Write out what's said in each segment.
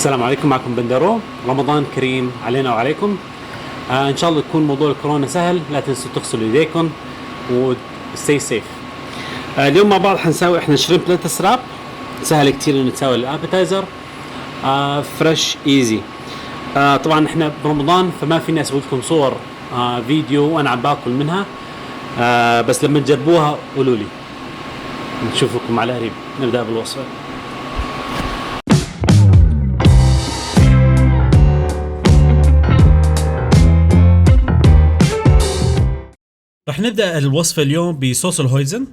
السلام عليكم، معكم بندرو. رمضان كريم علينا وعليكم. ان شاء الله يكون موضوع الكورونا سهل. لا تنسوا تغسلوا ايديكم وستي سيف. اليوم مع بعض حنساوي احنا شريمب ليتس راب. سهل كتير انه تساوي الابيتايزر. فريش ايزي. طبعا احنا برمضان فما في ناس اسوي لكم صور فيديو وانا عم باكل منها. بس لما تجربوها قولوا لي. نشوفكم على قريب. نبدا بالوصفه. رح نبدأ الوصفة اليوم بصوص الهويزن.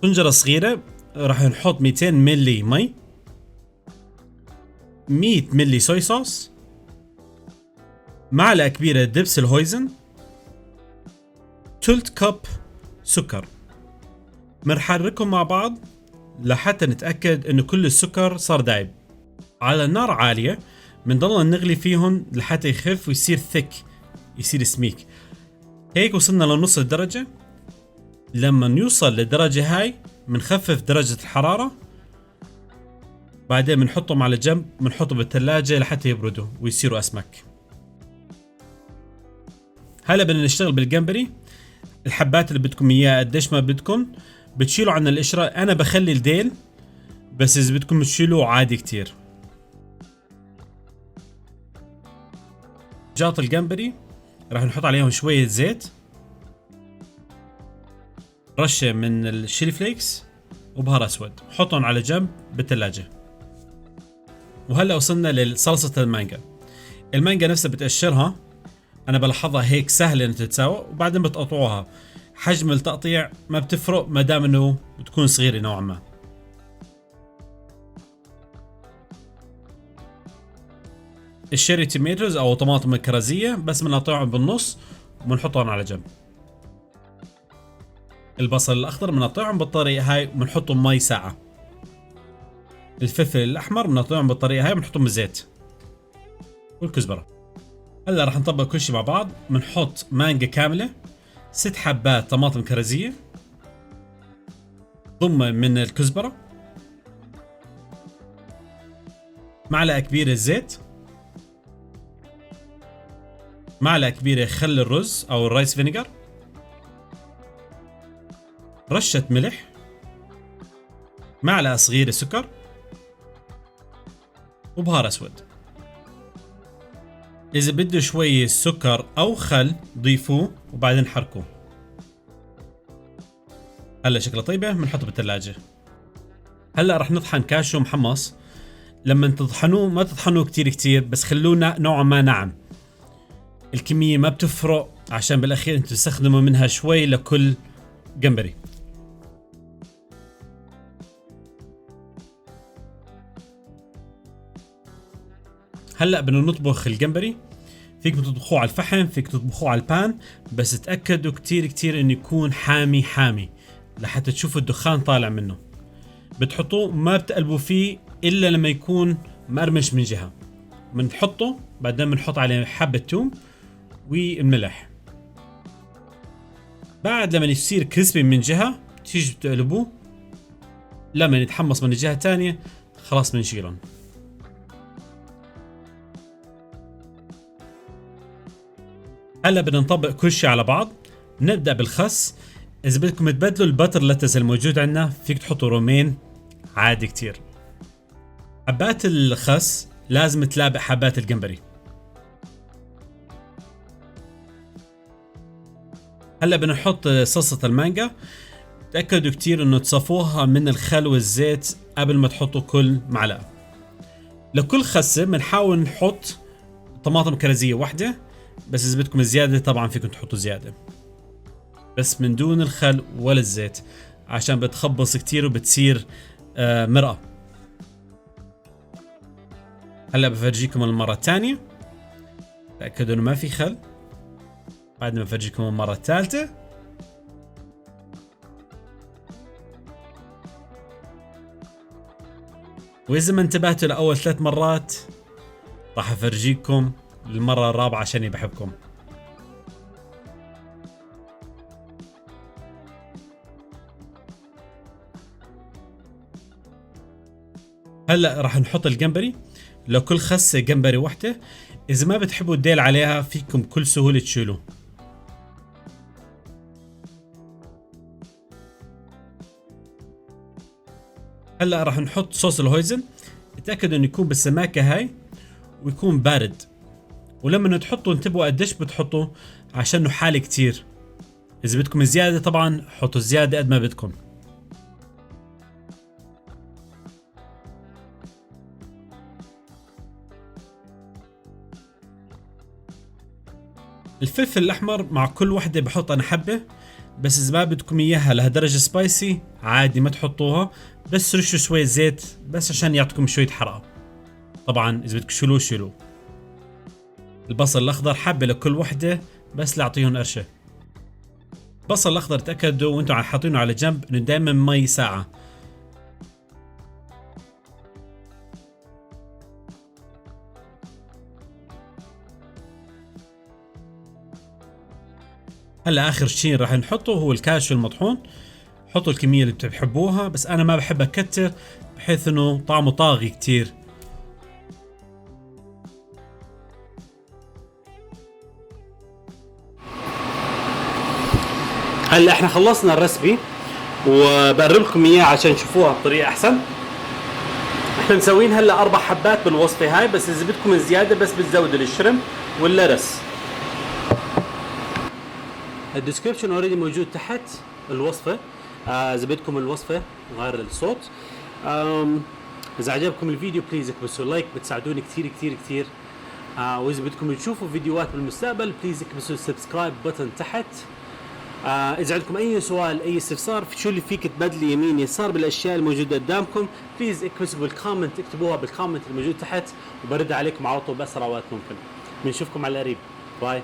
طنجرة صغيرة رح نحط 200 ملي مي، 100 ملي صويا صوص، معلقة كبيرة دبس الهويزن، تلت كب سكر. منحركهم مع بعض لحتى نتأكد انه كل السكر صار دايب. على نار عالية منضلنا نغلي فيهم لحتى يخف ويصير ثك، يصير سميك. هيك وصلنا لنص الدرجة. لما نوصل للدرجة هاي منخفف درجة الحرارة، بعدين منحطهم على جنب، منحطهم بالثلاجة لحتى يبردوا ويصيروا أسمك. هلا بدنا نشتغل بالجمبري. الحبات اللي بدكم إياها قديش ما بدكم بتشيلوا عنا القشرة. أنا بخلي الديل، بس إذا بدكم تشيلوا عادي كتير. جاط الجمبري راح نحط عليهم شوية زيت، رشة من الشيلي فليكس وبهار أسود، حطهم على جنب بالثلاجة. وهلا وصلنا لصلصة المانجا. المانجا نفسها بتقشرها، أنا بلاحظها هيك سهلة إن تتساوى، وبعدين بتقطعوها. حجم التقطيع ما بتفرق ما دام إنه بتكون صغيرة نوعا ما. الشيري توميتوز أو طماطم الكرزية بس بنقطعهم بالنص وبنحطهم على جنب. البصل الأخضر بنقطعهم بالطريقة هاي وبنحطهم مي ساقعة. الفلفل الأحمر بنقطعهم بالطريقة هاي وبنحطهم بالزيت. والكزبرة. هلا رح نطبق كل شيء مع بعض. بنحط مانجا كاملة، 6 حبات طماطم كرزية، ضمة من الكزبرة، معلقة كبيرة زيت، معلقة كبيرة خل الرز أو الرايس فينيجر، رشة ملح، معلقة صغيرة سكر، وبهار أسود. إذا بده شوي سكر أو خل ضيفوه وبعدين حركوه. هلا شكله طيبة بنحطه بالثلاجة. هلا رح نطحن كاشو محمص. لما تطحنوه ما تطحنوه كتير بس خلوه نوعا ما ناعم. الكمية ما بتفرق عشان بالأخير انتوا تستخدموا منها شوي لكل جمبري. هلا بدنا نطبخ الجمبري. فيك تطبخوه على الفحم، فيك تطبخوه على البان، بس تأكدوا كتير انه يكون حامي لحتى تشوفوا الدخان طالع منه. بتحطوه ما بتقلبوا فيه الا لما يكون مقرمش من جهة. بنحطه بعدين بنحط عليه حبة توم والملح. بعد لما يصير كريسبي من جهة تيجي بتقلبوه. لما يتحمص من الجهة الثانية خلاص بنشيلهم. هلا بدنا نطبق كل شيء على بعض. نبدأ بالخس. إذا بدكم تبدلوا البتر لتز الموجود عندنا فيك تحطوا رومين عادي كتير. حبات الخس لازم تلابق حبات الجمبري. هلا بدنا نحط صلصة المانجا. تأكدوا كتير انه تصفوها من الخل والزيت قبل ما تحطوا كل معلقة. لكل خسة بنحاول نحط طماطم كرزية واحدة، بس إذا بدكم زيادة طبعا فيكم تحطوا زيادة، بس من دون الخل ولا الزيت عشان بتخبص كتير وبتصير مرقة. هلا بفرجيكم المرة الثانية. تأكدوا انه ما في خل. بعد ما بفرجيكم المرة الثالثة. وإذا ما انتبهتوا لأول 3 مرات راح أفرجيكم المرة الرابعة عشان بحبكم. هلا راح نحط الجمبري. لو كل خسة جمبري وحدة. اذا ما بتحبوا الديل عليها فيكم بكل سهولة تشيلوه. هلا راح نحط صوص الهويزن. اتأكدوا انه يكون بالسماكة هاي ويكون بارد. ولما تحطوا انتبهوا قديش بتحطوا عشان انه حالي كتير. اذا بدكم زيادة طبعا حطوا زيادة قد ما بدكم. الفلفل الاحمر مع كل وحدة بحط انا حبة. بس اذا ما بدكم اياها لهالدرجة سبايسي عادي ما تحطوها. بس رشوا شوية زيت بس عشان يعطيكم شوية حرقة. طبعا اذا بدكم شيلوه شيلوه. البصل الاخضر حبة لكل وحدة بس لاعطيهم قرشة. البصل الاخضر تأكدوا وانتم حاطينه على جنب انه دائما مي ساقعة. هلا اخر شيء راح نحطه هو الكاشو المطحون. حطوا الكمية اللي بتحبوها بس انا ما بحب اكتر بحيث انه طعمه طاغي كتير. هلا احنا خلصنا الرسبي وبقرب لكم اياه عشان تشوفوها بطريقه احسن. احنا مسوين هلا 4 حبات بالوصفه هاي، بس اذا بدكم زياده بس بتزودوا الشرم واللرس. الديسكربشن اوريدي موجود تحت الوصفه. اذا بدكم الوصفه غير الصوت. اذا عجبكم الفيديو بليز اكبسوا لايك، بتساعدوني كثير كثير كثير. واذا بدكم تشوفوا فيديوهات بالمستقبل بليز اكبسوا السبسكرايب بutton تحت. اذا عندكم اي سؤال اي استفسار شو اللي فيك تبدلي يمين يسار بالاشياء الموجوده قدامكم بليز اكتبوا بالكومنت، اكتبوها بالكومنت الموجود تحت وبرد عليكم على طول باسرع وقت ممكن. بنشوفكم على قريب. باي.